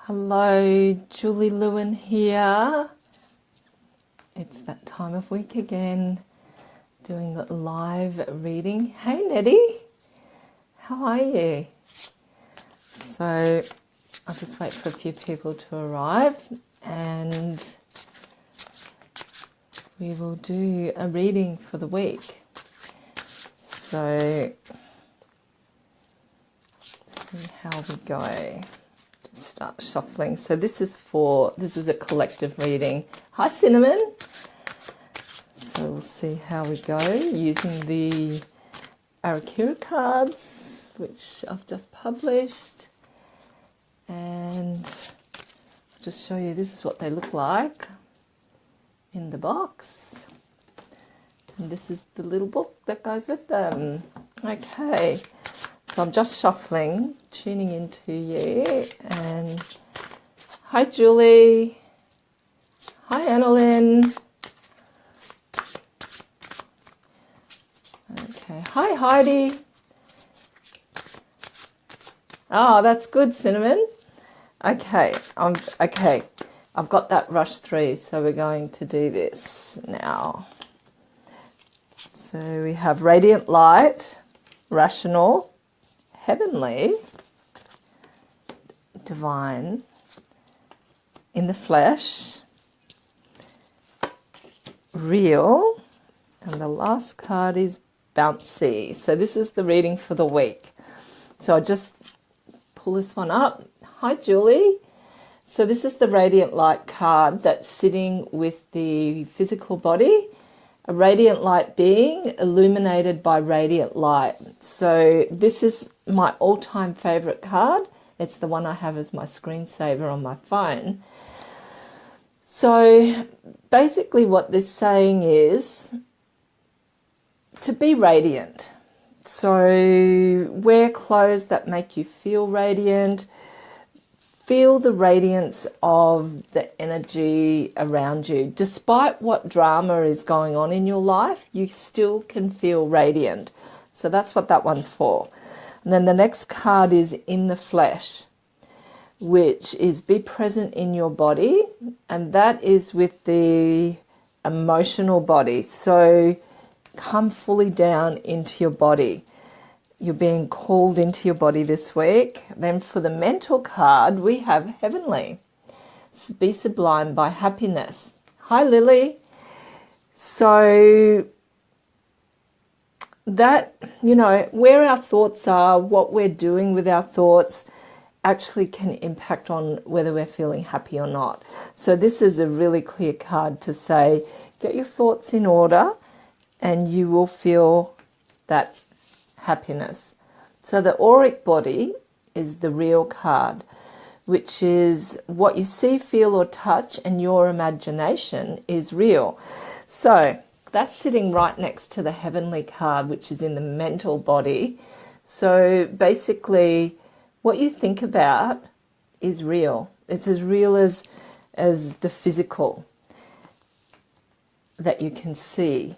Hello, Julie Lewin here. It's that time of week again, doing the live reading. Hey Nettie, how are you? So I'll just wait for a few people to arrive and we will do a reading for the week. So see how we go. Start shuffling. So this is a collective reading. Hi Cinnamon. So we'll see how we go using the AreekeerA cards, which I've just published, and I'll just show you this is what they look like in the box, and this is the little book that goes with them. Okay. So I'm just shuffling, tuning into you, and hi Julie, hi Annalyn, okay, hi Heidi, oh that's good Cinnamon, okay, I've got that rush through, so we're going to do this now. So we have radiant light, rational, heavenly, divine, in the flesh, real, and the last card is bouncy. So this is the reading for the week. So I'll just pull this one up. Hi Julie. So this is the radiant light card that's sitting with the physical body. A radiant light being illuminated by radiant light. So this is my all-time favorite card. It's the one I have as my screensaver on my phone. So basically what this saying is to be radiant. So wear clothes that make you feel radiant. Feel the radiance of the energy around you. Despite what drama is going on in your life, you still can feel radiant. So that's what that one's for. And then the next card is in the flesh, which is be present in your body. And that is with the emotional body. So come fully down into your body. You're being called into your body this week. Then for the mental card, we have heavenly. Be sublimed by happiness. Hi, Lily. So that, where our thoughts are, what we're doing with our thoughts actually can impact on whether we're feeling happy or not. So this is a really clear card to say, get your thoughts in order and you will feel that happiness. So the auric body is the real card, which is what you see, feel or touch, and your imagination is real. So that's sitting right next to the heavenly card, which is in the mental body. So basically what you think about is real. It's as real as the physical that you can see.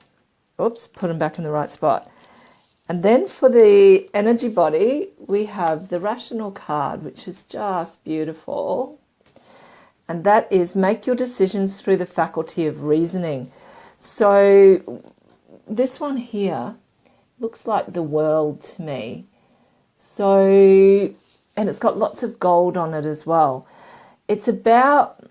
Oops, put them back in the right spot. And then for the energy body, we have the rational card, which is just beautiful. And that is make your decisions through the faculty of reasoning. So this one here looks like the world to me. So, and it's got lots of gold on it as well. It's about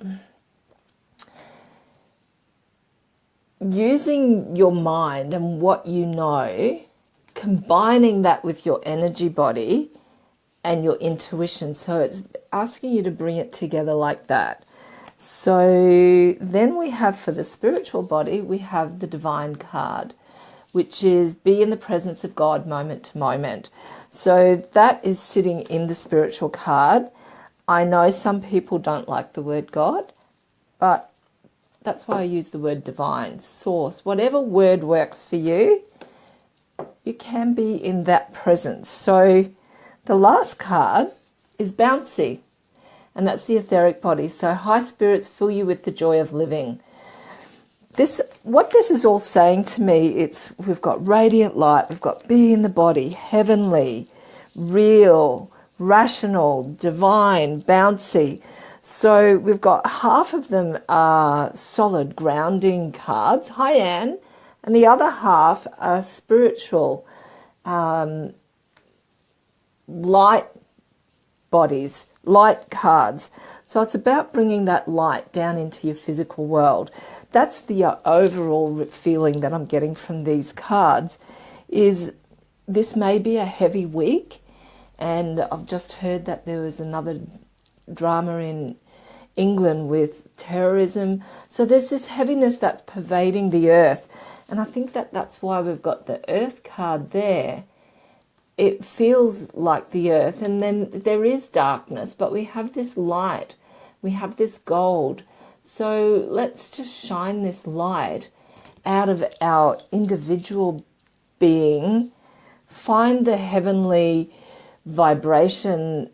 using your mind and what you know, combining that with your energy body and your intuition. So it's asking you to bring it together like that. So then we have for the spiritual body, we have the divine card, which is be in the presence of God moment to moment. So that is sitting in the spiritual card. I know some people don't like the word God, but that's why I use the word divine, source, whatever word works for you. You can be in that presence. So the last card is bouncy, and that's the etheric body. So high spirits fill you with the joy of living. What this is all saying to me, we've got radiant light, we've got be in the body, heavenly, real, rational, divine, bouncy. So we've got half of them are solid grounding cards, hi Anne, and the other half are spiritual light bodies, light cards. So it's about bringing that light down into your physical world. That's the overall feeling that I'm getting from these cards, is this may be a heavy week, and I've just heard that there was another drama in England with terrorism. So there's this heaviness that's pervading the earth, and I think that that's why we've got the earth card there. It feels like the earth, and then there is darkness, but we have this light, we have this gold. So let's just shine this light out of our individual being, find the heavenly vibration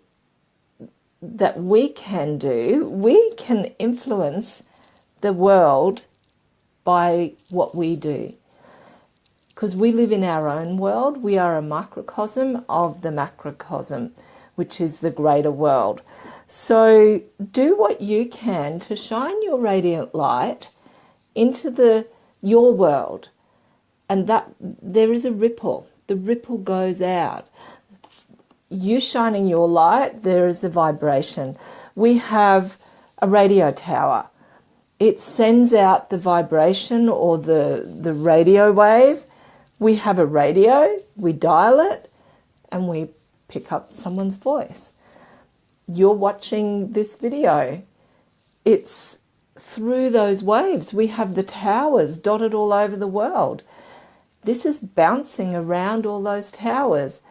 that we can do. We can influence the world by what we do, because we live in our own world. We are a microcosm of the macrocosm, which is the greater world. So do what you can to shine your radiant light into your world, and that there is a ripple. The ripple goes out. You shining your light, there is the vibration. We have a radio tower. It sends out the vibration or the radio wave. We have a radio, we dial it, and we pick up someone's voice. You're watching this video. It's through those waves. We have the towers dotted all over the world. This is bouncing around all those towers.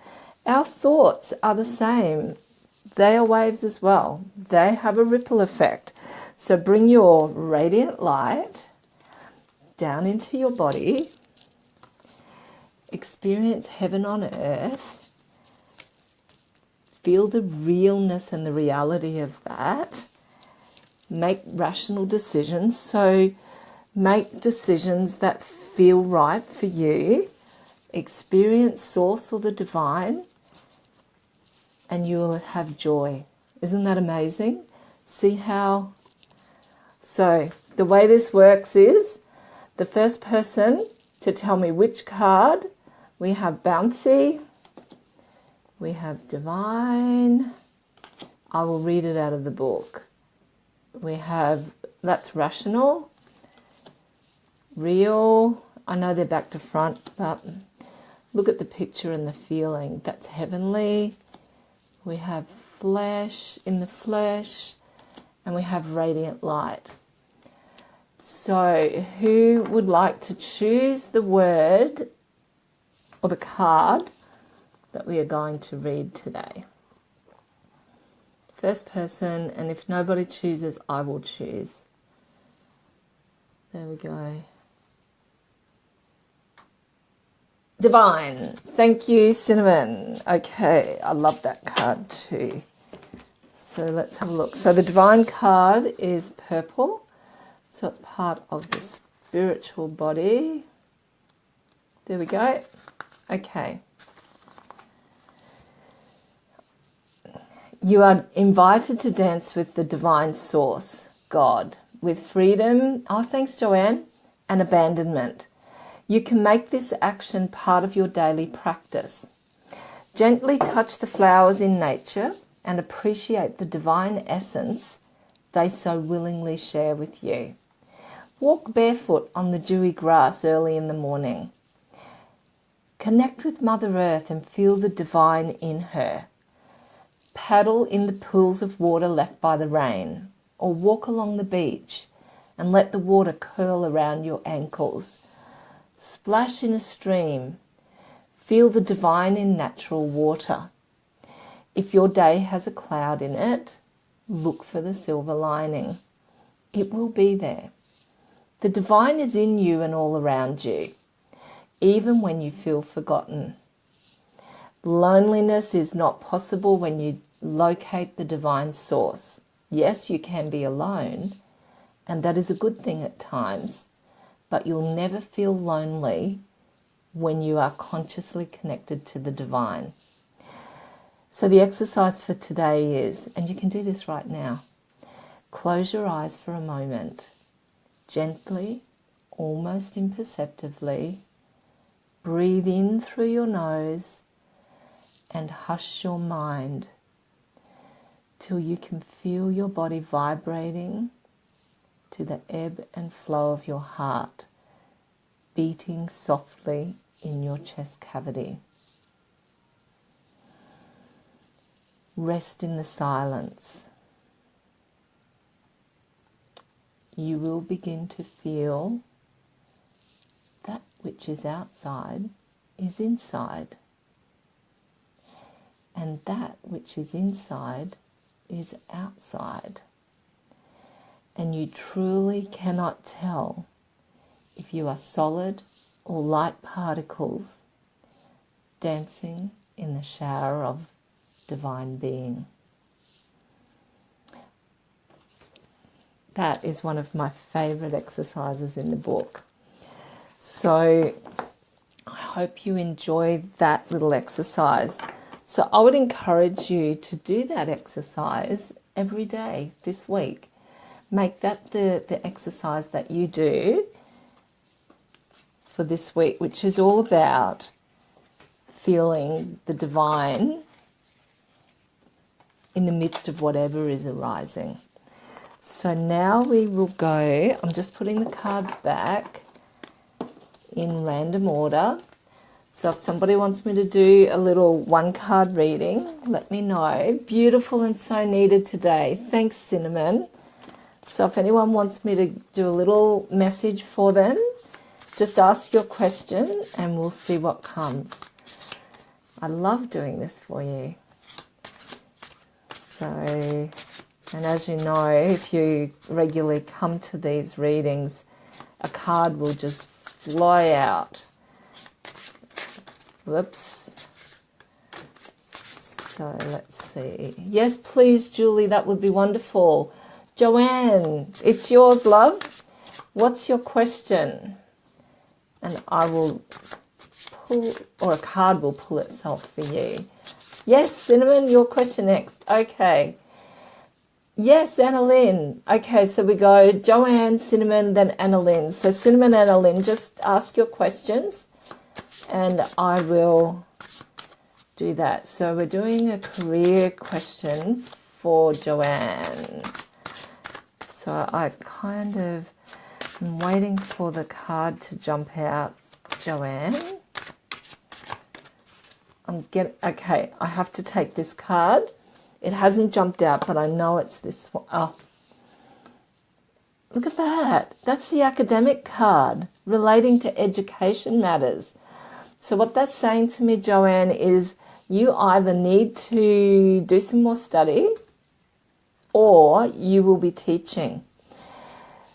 Our thoughts are the same. They are waves as well. They have a ripple effect. So bring your radiant light down into your body. Experience heaven on earth. Feel the realness and the reality of that. Make rational decisions. So make decisions that feel right for you. Experience source or the divine, and you will have joy. Isn't that amazing? See how? So the way this works is the first person to tell me which card. We have bouncy, we have divine. I will read it out of the book. We have, that's rational, real. I know they're back to front, but look at the picture and the feeling. That's heavenly. We have flesh, in the flesh, and we have radiant light. So who would like to choose the word or the card that we are going to read today? First person, and if nobody chooses, I will choose. There we go. Divine. Thank you, Cinnamon. Okay, I love that card too. So let's have a look. So the divine card is purple. So it's part of the spiritual body. There we go. Okay. You are invited to dance with the divine source, God, with freedom, oh thanks Joanne, and abandonment. You can make this action part of your daily practice. Gently touch the flowers in nature and appreciate the divine essence they so willingly share with you. Walk barefoot on the dewy grass early in the morning. Connect with Mother Earth and feel the divine in her. Paddle in the pools of water left by the rain, or walk along the beach and let the water curl around your ankles. Splash in a stream. Feel the divine in natural water. If your day has a cloud in it, look for the silver lining. It will be there. The divine is in you and all around you, even when you feel forgotten. Loneliness is not possible when you locate the divine source. Yes, you can be alone, and that is a good thing at times, but you'll never feel lonely when you are consciously connected to the divine. So the exercise for today is, and you can do this right now, Close your eyes for a moment. Gently, almost imperceptibly, breathe in through your nose and hush your mind till you can feel your body vibrating to the ebb and flow of your heart, beating softly in your chest cavity. Rest in the silence. You will begin to feel that which is outside is inside, and that which is inside is outside. And you truly cannot tell if you are solid or light particles dancing in the shower of divine being. That is one of my favourite exercises in the book. So I hope you enjoy that little exercise. So I would encourage you to do that exercise every day this week. Make that the exercise that you do for this week, which is all about feeling the divine in the midst of whatever is arising. So now we will go, I'm just putting the cards back in random order. So if somebody wants me to do a little one card reading, let me know. Beautiful and so needed today. Thanks, Cinnamon. So if anyone wants me to do a little message for them, just ask your question and we'll see what comes. I love doing this for you. So, and as you know, if you regularly come to these readings, a card will just fly out. Whoops. So let's see. Yes, please, Julie, that would be wonderful. Joanne, it's yours, love. What's your question? And I will pull, or a card will pull itself for you. Yes, Cinnamon, your question next. Okay. Yes, Annalyn. Okay, so we go Joanne, Cinnamon, then Annalyn. So Cinnamon, Annalyn, just ask your questions and I will do that. So we're doing a career question for Joanne. So I kind of am waiting for the card to jump out, Joanne. Okay, I have to take this card. It hasn't jumped out, but I know it's this one. Oh, look at that. That's the academic card relating to education matters. So what that's saying to me, Joanne, is you either need to do some more study or you will be teaching.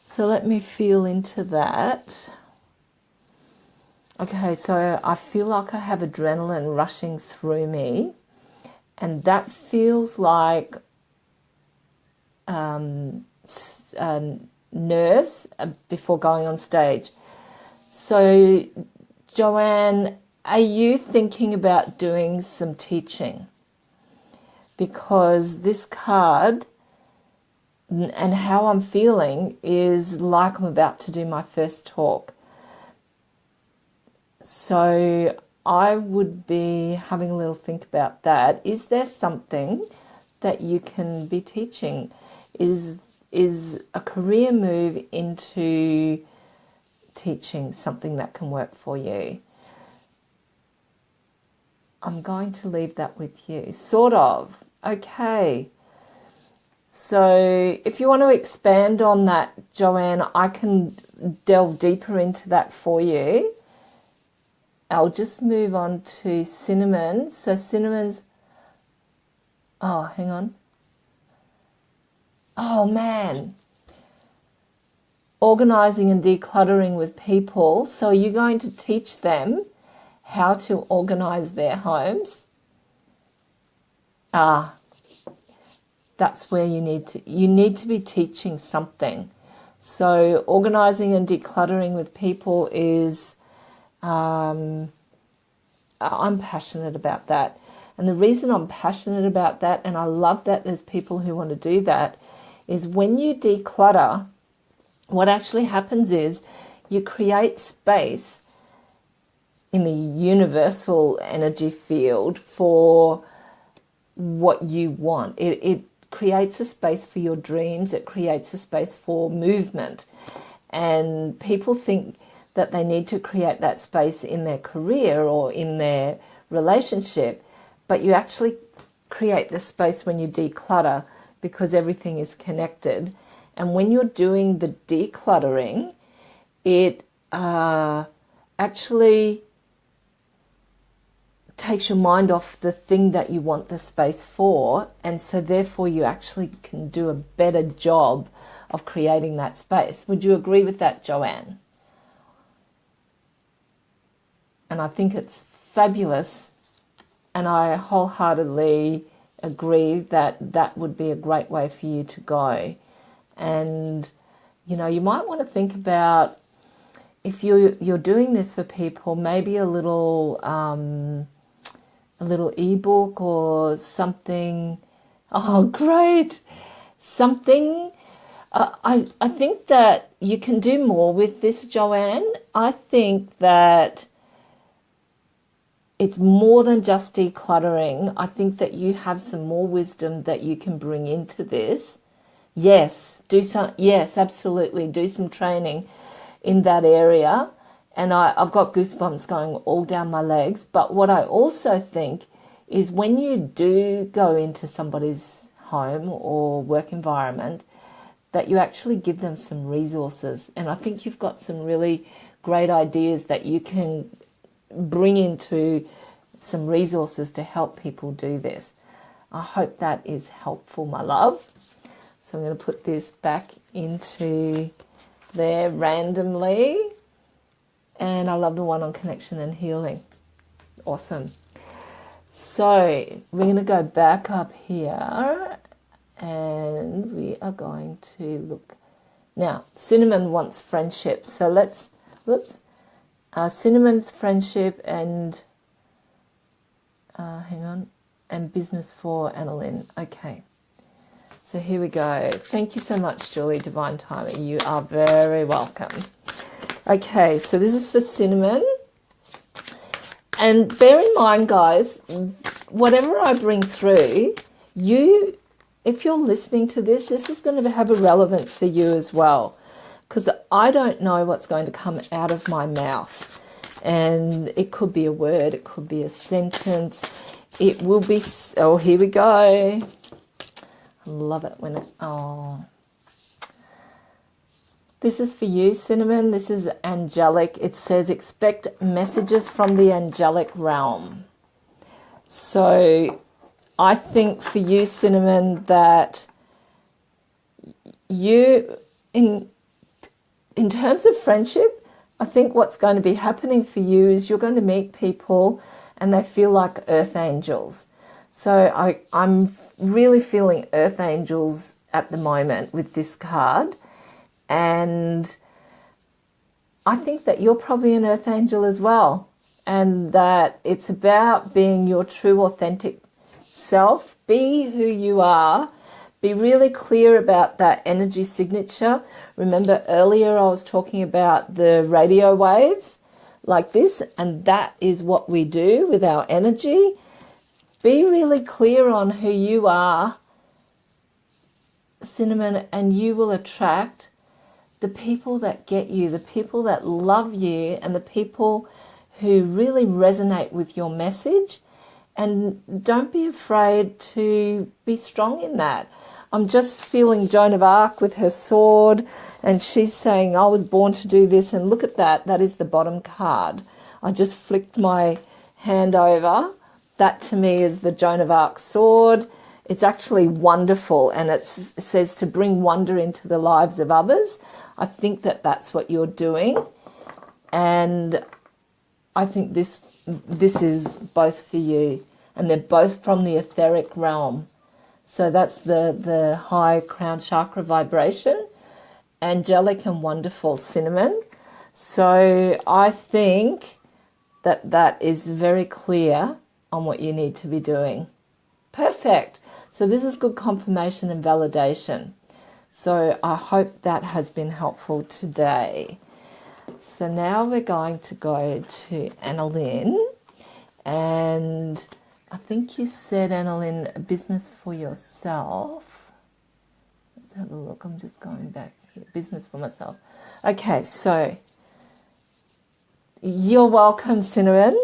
So let me feel into that. Okay, so I feel like I have adrenaline rushing through me, and that feels like nerves before going on stage. So, Joanne, are you thinking about doing some teaching? Because this card and how I'm feeling is like I'm about to do my first talk. So I would be having a little think about that. Is there something that you can be teaching? Is a career move into teaching something that can work for you? I'm going to leave that with you. Sort of. Okay. So if you want to expand on that, Joanne, I can delve deeper into that for you. I'll just move on to Cinnamon. So Cinnamon's... Oh, hang on. Oh, man. Organising and decluttering with people. So are you going to teach them how to organise their homes? That's where you need to be teaching something. So organising and decluttering with people is, I'm passionate about that. And the reason I'm passionate about that, and I love that there's people who want to do that, is when you declutter, what actually happens is you create space in the universal energy field for what you want. It creates a space for your dreams. It creates a space for movement. And people think that they need to create that space in their career or in their relationship, but you actually create the space when you declutter, because everything is connected. And when you're doing the decluttering, it actually takes your mind off the thing that you want the space for, and so therefore you actually can do a better job of creating that space. Would you agree with that, Joanne? And I think it's fabulous, and I wholeheartedly agree that that would be a great way for you to go. And you might want to think about, if you're doing this for people, maybe a little ebook or something. Oh, great! Something. I think that you can do more with this, Joanne. I think that it's more than just decluttering. I think that you have some more wisdom that you can bring into this. Yes, absolutely. Do some training in that area. And I've got goosebumps going all down my legs. But what I also think is, when you do go into somebody's home or work environment, that you actually give them some resources. And I think you've got some really great ideas that you can bring into some resources to help people do this. I hope that is helpful, my love. So I'm going to put this back into there randomly. And I love the one on connection and healing. Awesome. So we're going to go back up here, and we are going to look. Now, Cinnamon wants friendship. So let's, Cinnamon's friendship and, and business for Annalyn. Okay. So here we go. Thank you so much, Julie, Divine Timing. You are very welcome. Okay, so this is for Cinnamon. And bear in mind, guys, whatever I bring through, if you're listening to this is going to have a relevance for you as well. Because I don't know what's going to come out of my mouth. And it could be a word, it could be a sentence. It will be, oh, here we go. I love it when This is for you, Cinnamon. This is angelic. It says, expect messages from the angelic realm. So I think for you, Cinnamon, that you, in terms of friendship, I think what's going to be happening for you is you're going to meet people and they feel like earth angels. So I'm really feeling earth angels at the moment with this card. And I think that you're probably an earth angel as well. And that it's about being your true, authentic self. Be who you are. Be really clear about that energy signature. Remember earlier I was talking about the radio waves like this, and that is what we do with our energy. Be really clear on who you are, Cinnamon, and you will attract the people that get you, the people that love you, and the people who really resonate with your message. And don't be afraid to be strong in that. I'm just feeling Joan of Arc with her sword, and she's saying, I was born to do this, and look at that. That is the bottom card. I just flicked my hand over. That to me is the Joan of Arc sword. It's actually wonderful, and it says to bring wonder into the lives of others. I think that that's what you're doing, and I think this is both for you, and they're both from the etheric realm. So that's the high crown chakra vibration, angelic and wonderful, Cinnamon. So I think that is very clear on what you need to be doing. Perfect. So this is good confirmation and validation. So I hope that has been helpful today. So now we're going to go to Annalyn, and I think you said, Annalyn, a business for yourself. Let's have a look. I'm just going back here. Business for myself. Okay, so you're welcome, Cinnamon.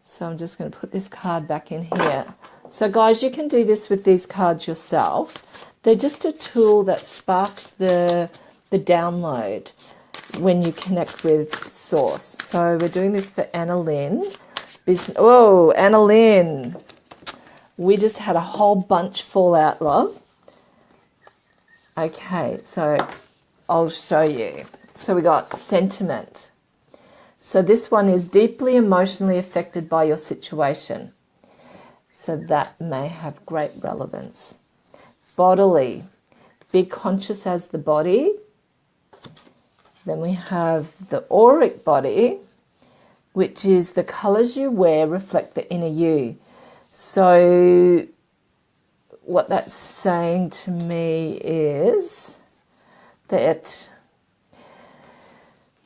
So I'm just going to put this card back in here. So guys, you can do this with these cards yourself. They're just a tool that sparks the download when you connect with Source. So we're doing this for Annalyn. Oh, Annalyn. We just had a whole bunch fall out, love. Okay, so I'll show you. So we got sentiment. So this one is deeply emotionally affected by your situation. So that may have great relevance. Bodily. Be conscious as the body. Then we have the auric body, which is the colours you wear reflect the inner you. So what that's saying to me is that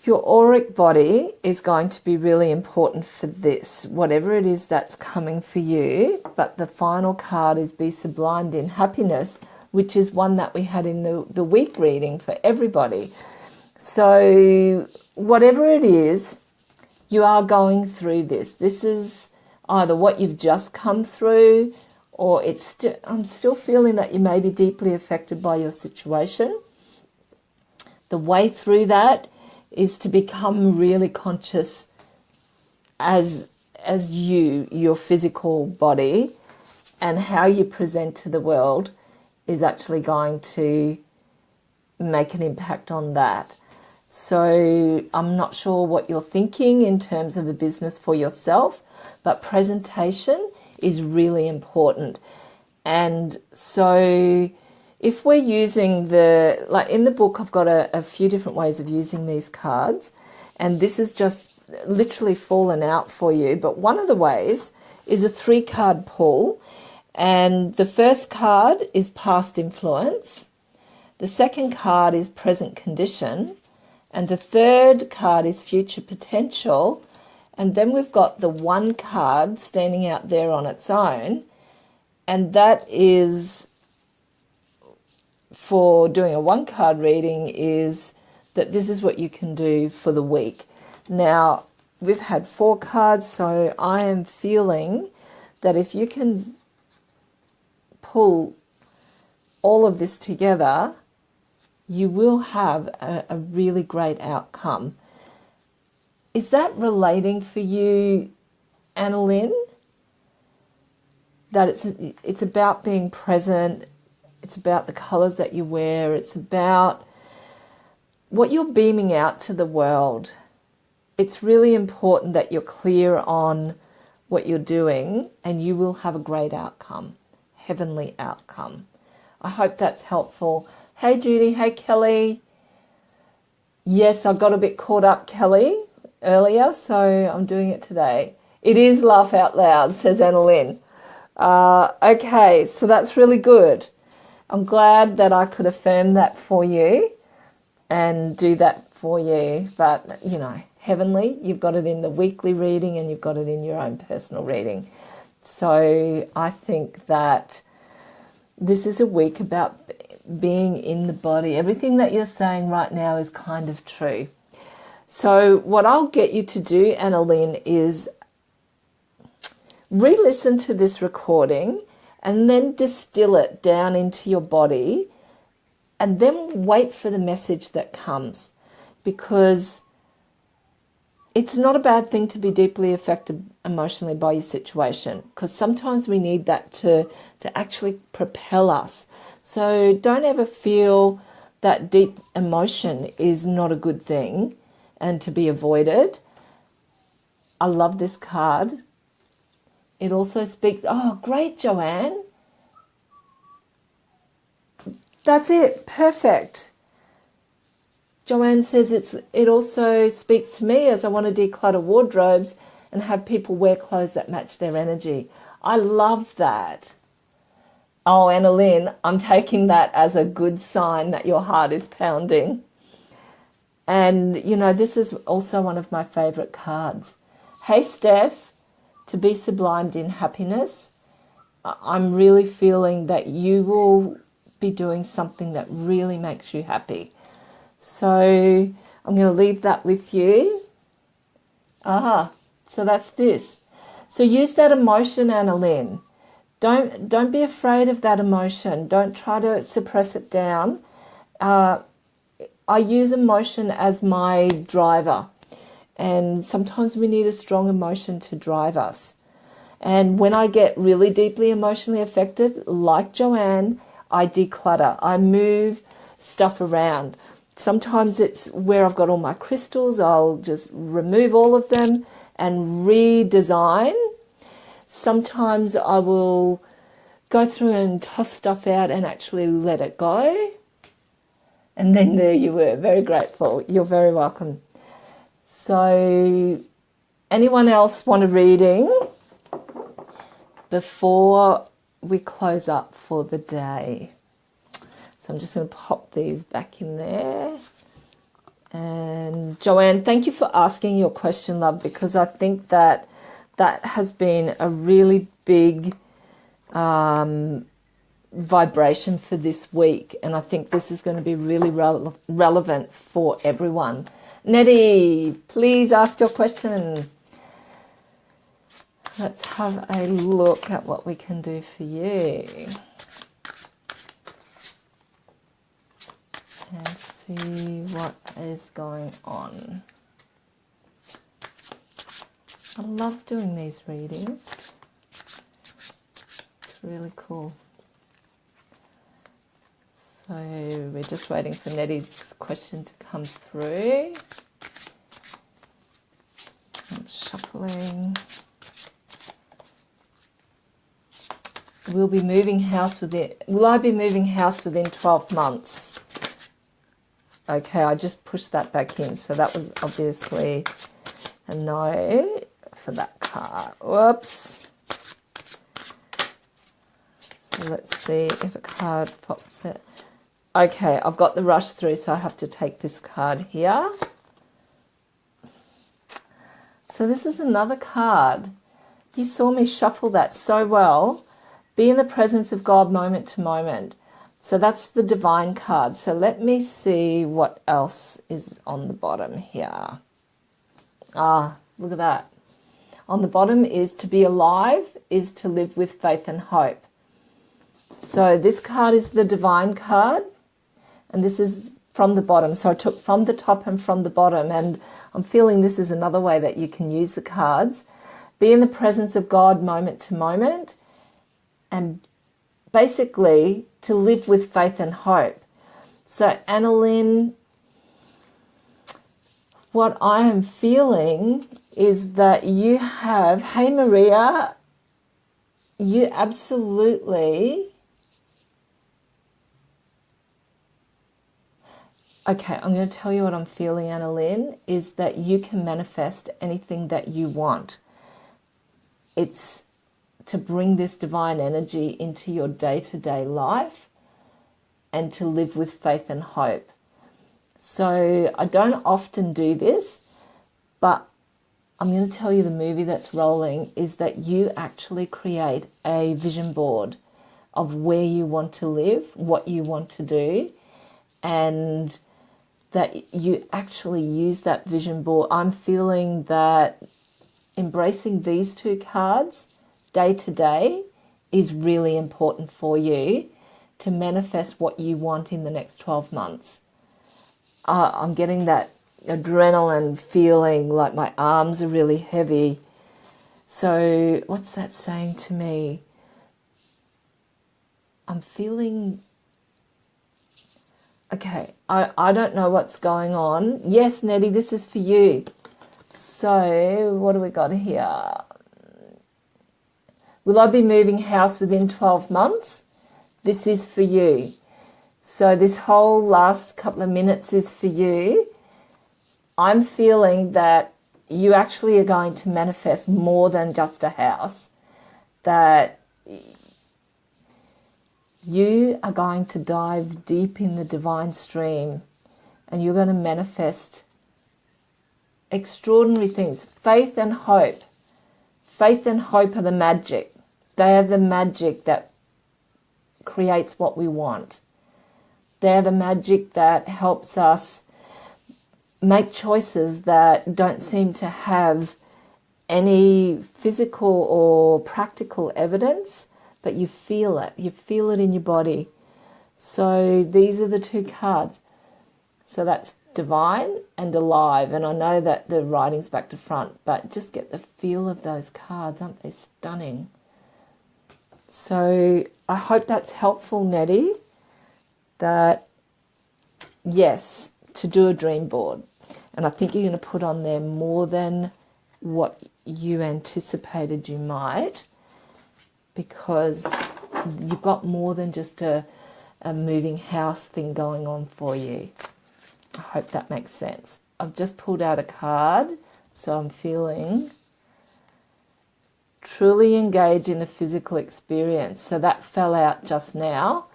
your auric body is going to be really important for this, whatever it is that's coming for you. But the final card is be sublimed in happiness, which is one that we had in the week reading for everybody. So whatever it is, you are going through this. This is either what you've just come through, or I'm still feeling that you may be deeply affected by your situation. The way through that is to become really conscious as your physical body, and how you present to the world is actually going to make an impact on that. So I'm not sure what you're thinking in terms of a business for yourself, but presentation is really important. And so if we're using like in the book, I've got a few different ways of using these cards, and this is just literally fallen out for you. But one of the ways is a 3-card pull, and the first card is past influence, the second card is present condition, and the third card is future potential. And then we've got the 1 card standing out there on its own, and that is for doing a 1-card reading, is that this is what you can do for the week. Now, we've had 4 cards, so I am feeling that if you can pull all of this together, you will have a really great outcome. Is that relating for you, Annalyn? That it's about being present, it's about the colours that you wear, it's about what you're beaming out to the world. It's really important that you're clear on what you're doing, and you will have a great outcome, heavenly outcome. I hope that's helpful. Hey Judy, hey Kelly. Yes, I got a bit caught up, Kelly, earlier, so I'm doing it today. It is laugh out loud, says Annalyn. Okay, so that's really good. I'm glad that I could affirm that for you and do that for you. But, you know, heavenly, you've got it in the weekly reading and you've got it in your own personal reading. So I think that this is a week about being in the body. Everything that you're saying right now is kind of true. So what I'll get you to do, Annalyn, is re-listen to this recording and then distill it down into your body, and then wait for the message that comes, because it's not a bad thing to be deeply affected emotionally by your situation, because sometimes we need that to actually propel us. So don't ever feel that deep emotion is not a good thing and to be avoided. I love this card. It also speaks... Oh, great, Joanne. That's it. Perfect. Joanne says it also speaks to me, as I want to declutter wardrobes and have people wear clothes that match their energy. I love that. Oh, Annalyn, I'm taking that as a good sign that your heart is pounding. And, you know, this is also one of my favourite cards. Hey, Steph, to be sublimed in happiness. I'm really feeling that you will be doing something that really makes you happy. So I'm going to leave that with you. So that's this. So use that emotion, Annalyn. Don't be afraid of that emotion. Don't try to suppress it down. I use emotion as my driver, and sometimes we need a strong emotion to drive us. And when I get really deeply emotionally affected, like Joanne, I declutter. I move stuff around. Sometimes it's where I've got all my crystals. I'll just remove all of them and redesign. Sometimes I will go through and toss stuff out and actually let it go. And then there you were, very grateful. You're very welcome. So anyone else want a reading before we close up for the day? So I'm just going to pop these back in there. And Joanne, thank you for asking your question, love, because I think that has been a really big vibration for this week, and I think this is going to be really relevant for everyone. Nettie, please ask your question. Let's have a look at what we can do for you and see what is going on. I love doing these readings. It's really cool. So we're just waiting for Nettie's question to come through. I'm shuffling. Will I be moving house within 12 months? Okay, I just pushed that back in. So that was obviously a no for that card. Whoops. So let's see if a card pops it. Okay, I've got the rush through, so I have to take this card here. So this is another card. You saw me shuffle that so well. Be in the presence of God moment to moment. So that's the divine card. So let me see what else is on the bottom here. Look at that. On the bottom is to be alive, is to live with faith and hope. So this card is the divine card, and this is from the bottom. So I took from the top and from the bottom, and I'm feeling this is another way that you can use the cards. Be in the presence of God moment to moment, and basically to live with faith and hope. So Annalyn, what I am feeling is that you have, hey Maria, you absolutely, okay, I'm going to tell you what I'm feeling, Annalyn, is that you can manifest anything that you want. It's to bring this divine energy into your day-to-day life and to live with faith and hope. So I don't often do this, but I'm going to tell you the movie that's rolling is that you actually create a vision board of where you want to live, what you want to do, and that you actually use that vision board. I'm feeling that embracing these two cards day to day is really important for you to manifest what you want in the next 12 months. I'm getting that adrenaline feeling, like my arms are really heavy. So what's that saying to me? I'm feeling, okay, I don't know what's going on. Yes, Nettie, this is for you. So what do we got here? Will I be moving house within 12 months? This is for you. So this whole last couple of minutes is for you. I'm feeling that you actually are going to manifest more than just a house. That You are going to dive deep in the divine stream and you're going to manifest extraordinary things. Faith and hope. Faith and hope are the magic. They are the magic that creates what we want. They're the magic that helps us make choices that don't seem to have any physical or practical evidence, but you feel it. You feel it in your body. So these are the two cards. So that's divine and alive. And I know that the writing's back to front, but just get the feel of those cards. Aren't they stunning? So I hope that's helpful, Nettie, that, yes, to do a dream board. And I think you're going to put on there more than what you anticipated you might, because you've got more than just a moving house thing going on for you. I hope that makes sense. I've just pulled out a card, so I'm feeling truly engage in the physical experience. So that fell out just now.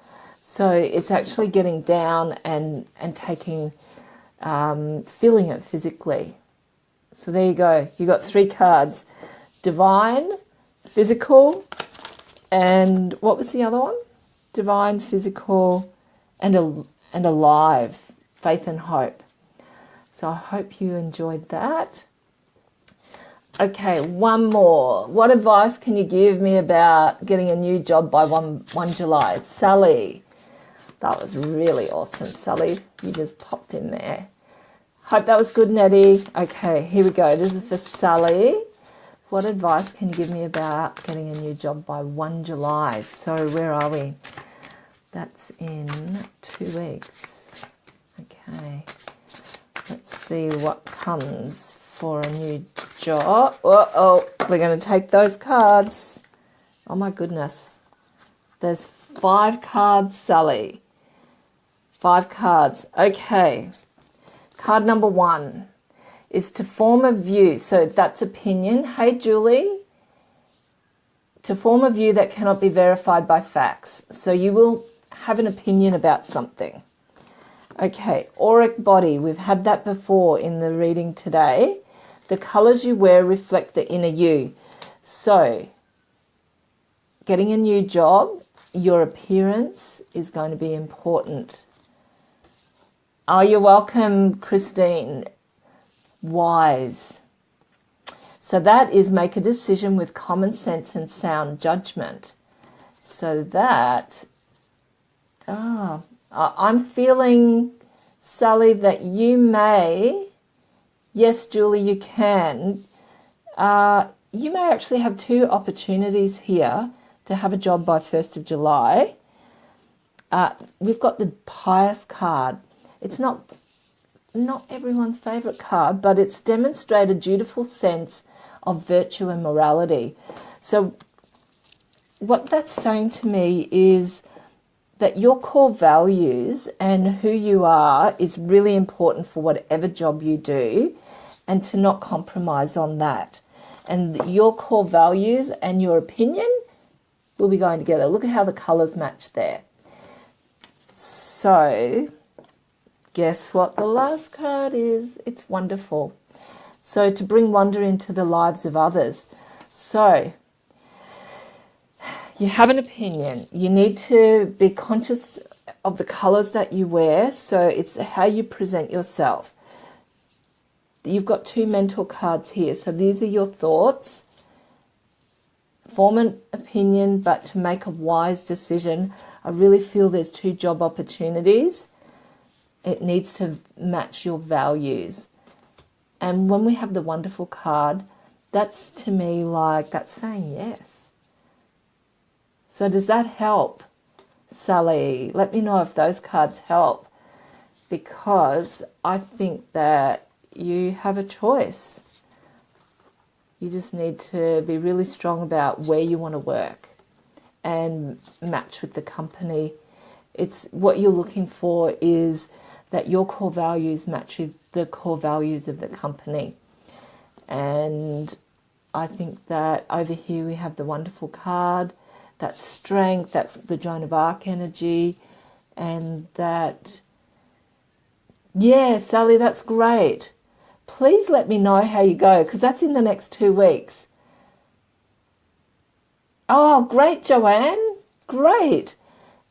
So it's actually getting down and taking, feeling it physically. So there you go. You got 3 cards: divine, physical, and what was the other one? Divine, physical, and alive. Faith and hope. So I hope you enjoyed that. Okay, one more. What advice can you give me about getting a new job by 1 July? Sally. That was really awesome, Sally. You just popped in there. Hope that was good, Nettie. Okay, here we go. This is for Sally. What advice can you give me about getting a new job by 1 July? So where are we? That's in 2 weeks. Okay. Let's see what comes for a new job. Oh, we're going to take those cards. Oh my goodness. There's 5 cards, Sally. 5 cards. Okay. Card number 1 is to form a view. So that's opinion. Hey, Julie. To form a view that cannot be verified by facts. So you will have an opinion about something. Okay, auric body. We've had that before in the reading today. The colours you wear reflect the inner you. So, getting a new job, your appearance is going to be important. Oh, you're welcome, Christine. Wise. So that is make a decision with common sense and sound judgment. So that, I'm feeling, Sally, that you may, yes, Julie, you can, you may actually have 2 opportunities here to have a job by 1st of July. We've got the pious card. It's not everyone's favourite card, but it's demonstrate a dutiful sense of virtue and morality. So what that's saying to me is that your core values and who you are is really important for whatever job you do, and to not compromise on that. And your core values and your opinion will be going together. Look at how the colours match there. So, guess what the last card is? It's wonderful. So, to bring wonder into the lives of others. So, you have an opinion. You need to be conscious of the colours that you wear. So it's how you present yourself. You've got 2 mental cards here. So these are your thoughts. Form an opinion, but to make a wise decision. I really feel there's 2 job opportunities. It needs to match your values. And when we have the wonderful card, that's to me like that's saying yes. So does that help, Sally? Let me know if those cards help, because I think that you have a choice. You just need to be really strong about where you want to work and match with the company. It's what you're looking for is that your core values match with the core values of the company. And I think that over here we have the wonderful card. that strength, that's the Joan of Arc energy, and that, yeah, Sally, that's great. Please let me know how you go, because that's in the next 2 weeks. Oh, great, Joanne. Great.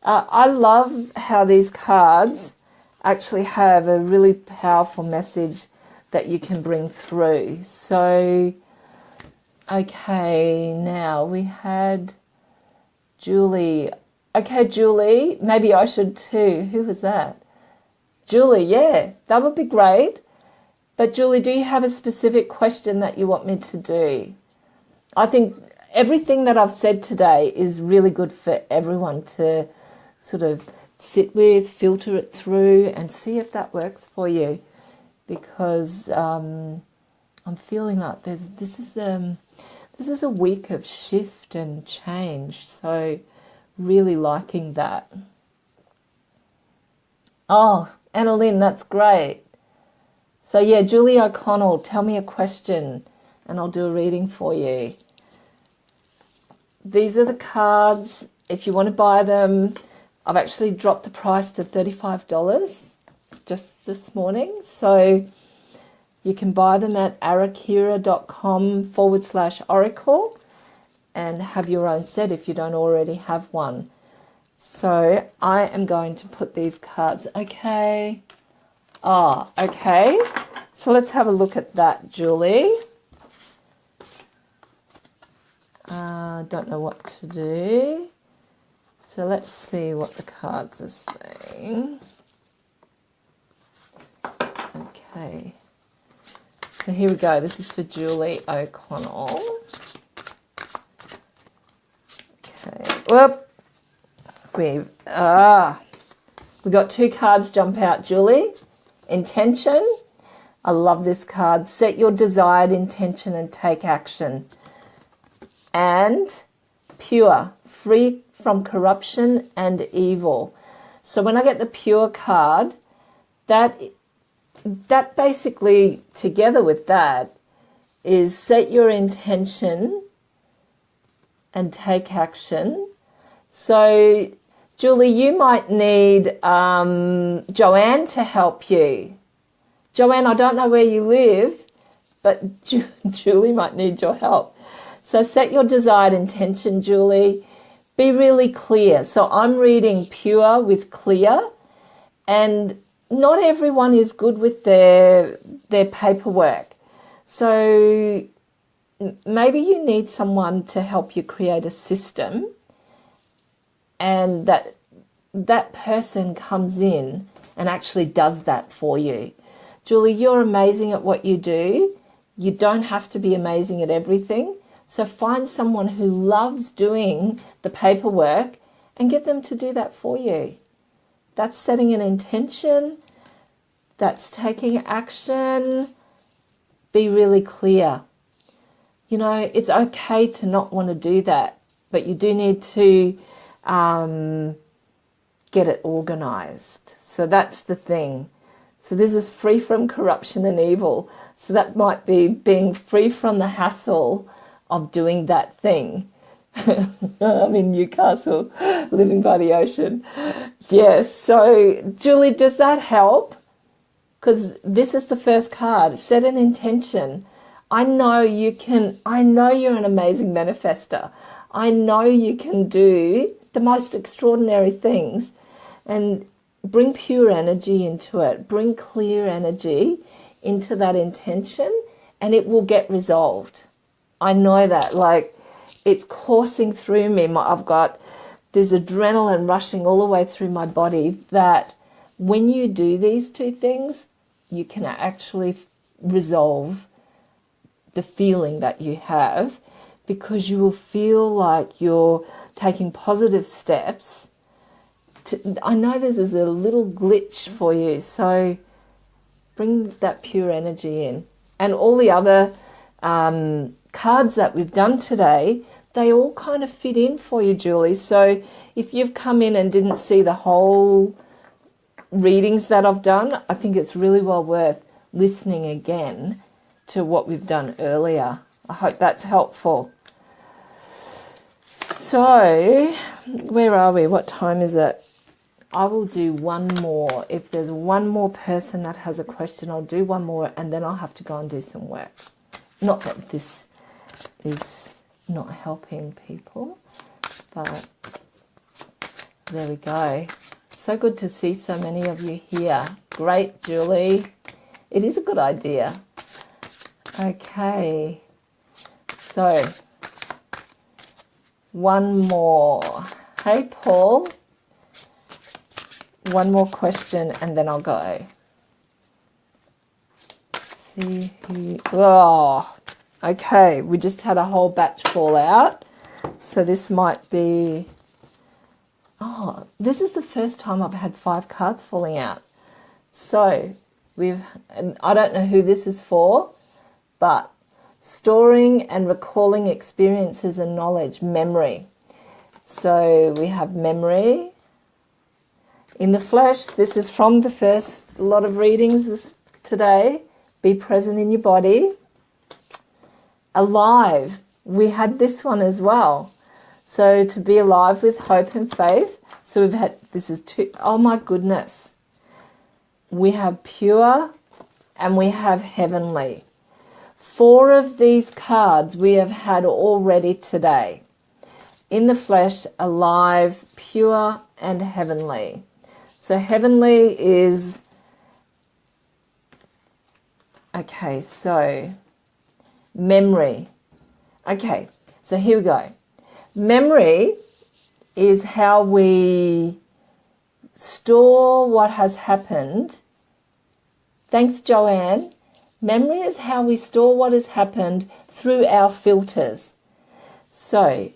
I love how these cards actually have a really powerful message that you can bring through. So, okay, now we had Julie. Okay, Julie, maybe I should too. Who was that? Julie, yeah, that would be great. But Julie, do you have a specific question that you want me to do? I think everything that I've said today is really good for everyone to sort of sit with, filter it through, and see if that works for you. Because I'm feeling like this is a week of shift and change. So really liking that. Oh, Annalyn, that's great. So yeah, Julie O'Connell, tell me a question and I'll do a reading for you. These are the cards. If you want to buy them, I've actually dropped the price to $35 just this morning. So you can buy them at areekeera.com/oracle and have your own set if you don't already have one. So I am going to put these cards. Okay. Ah, okay. So let's have a look at that, Julie. Don't know what to do. So let's see what the cards are saying. Okay. So here we go. This is for Julie O'Connell. Okay. Whoop. We got 2 cards jump out, Julie. Intention. I love this card. Set your desired intention and take action. And pure, free from corruption and evil. So when I get the pure card, that basically, together with that, is set your intention and take action. So, Julie, you might need Joanne to help you. Joanne, I don't know where you live, but Julie might need your help. So set your desired intention, Julie. Be really clear. So I'm reading pure with clear, and not everyone is good with their paperwork. So maybe you need someone to help you create a system, and that person comes in and actually does that for you. Julie, you're amazing at what you do. You don't have to be amazing at everything. So find someone who loves doing the paperwork and get them to do that for you. That's setting an intention. That's taking action. Be really clear. You know, it's okay to not want to do that, but you do need to get it organized. So that's the thing. So this is free from corruption and evil. So that might be being free from the hassle of doing that thing. I'm in Newcastle, living by the ocean. Yes, so Julie, does that help? Because this is the first card. Set an intention. I know you're an amazing manifester. I know you can do the most extraordinary things, and bring pure energy into it. Bring clear energy into that intention, and it will get resolved. I know that, like, it's coursing through me. There's adrenaline rushing all the way through my body, that when you do these 2 things, you can actually resolve the feeling that you have, because you will feel like you're taking positive steps. I know this is a little glitch for you, so bring that pure energy in. And all the other cards that we've done today, they all kind of fit in for you, Julie. So if you've come in and didn't see the whole readings that I've done, I think it's really well worth listening again to what we've done earlier. I hope that's helpful. So, where are we? What time is it? I will do one more. If there's one more person that has a question, I'll do one more and then I'll have to go and do some work. Not that this is not helping people, but there we go. So good to see so many of you here. Great, Julie. It is a good idea. Okay. So, one more. Hey, Paul. One more question and then I'll go. See who... Oh, okay. We just had a whole batch fall out. So this might be... Oh, this is the first time I've had 5 cards falling out. So, and I don't know who this is for, but storing and recalling experiences and knowledge, memory. So we have memory. In the flesh, this is from the first lot of readings today. Be present in your body. Alive. We had this one as well. So to be alive with hope and faith. So we've had, this is 2, oh my goodness. We have pure and we have heavenly. 4 of these cards we have had already today. In the flesh, alive, pure and heavenly. So heavenly is, okay, so memory. Okay, so here we go. Memory is how we store what has happened. Thanks, Joanne. Memory is how we store what has happened through our filters. So,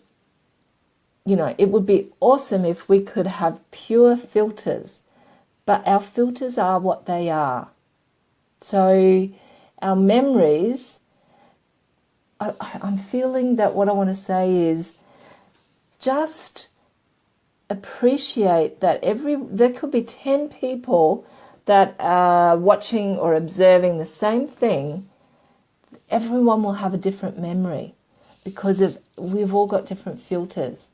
you know, it would be awesome if we could have pure filters, but our filters are what they are. So our memories, I'm feeling that what I want to say is just appreciate that there could be 10 people that are watching or observing the same thing. Everyone will have a different memory because we've all got different filters.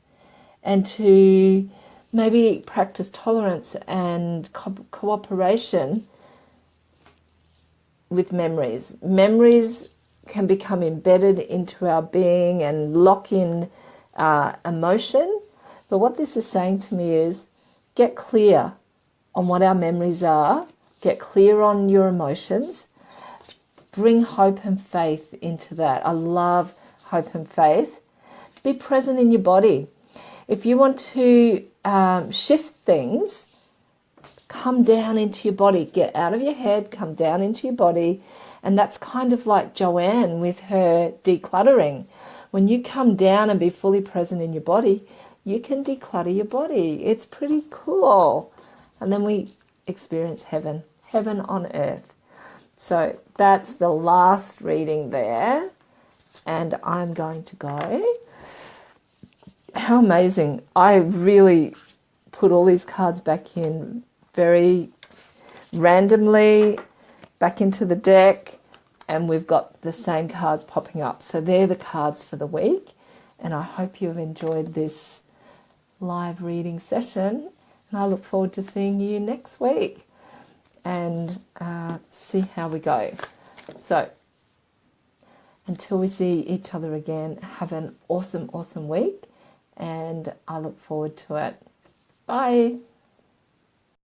And to maybe practice tolerance and cooperation with memories. Memories can become embedded into our being and lock in emotion. But what this is saying to me is get clear on what our memories are, get clear on your emotions, bring hope and faith into that. I love hope and faith. Be present in your body. If you want to shift things, come down into your body. Get out of your head, come down into your body. And that's kind of like Joanne with her decluttering. When you come down and be fully present in your body, you can declutter your body. It's pretty cool. And then we experience heaven on earth. So that's the last reading there. And I'm going to go. How amazing. I really put all these cards back in very randomly, back into the deck, and we've got the same cards popping up. So they're the cards for the week, and I hope you've enjoyed this live reading session, and I look forward to seeing you next week and see how we go. So until we see each other again, have an awesome week, and I look forward to it. Bye.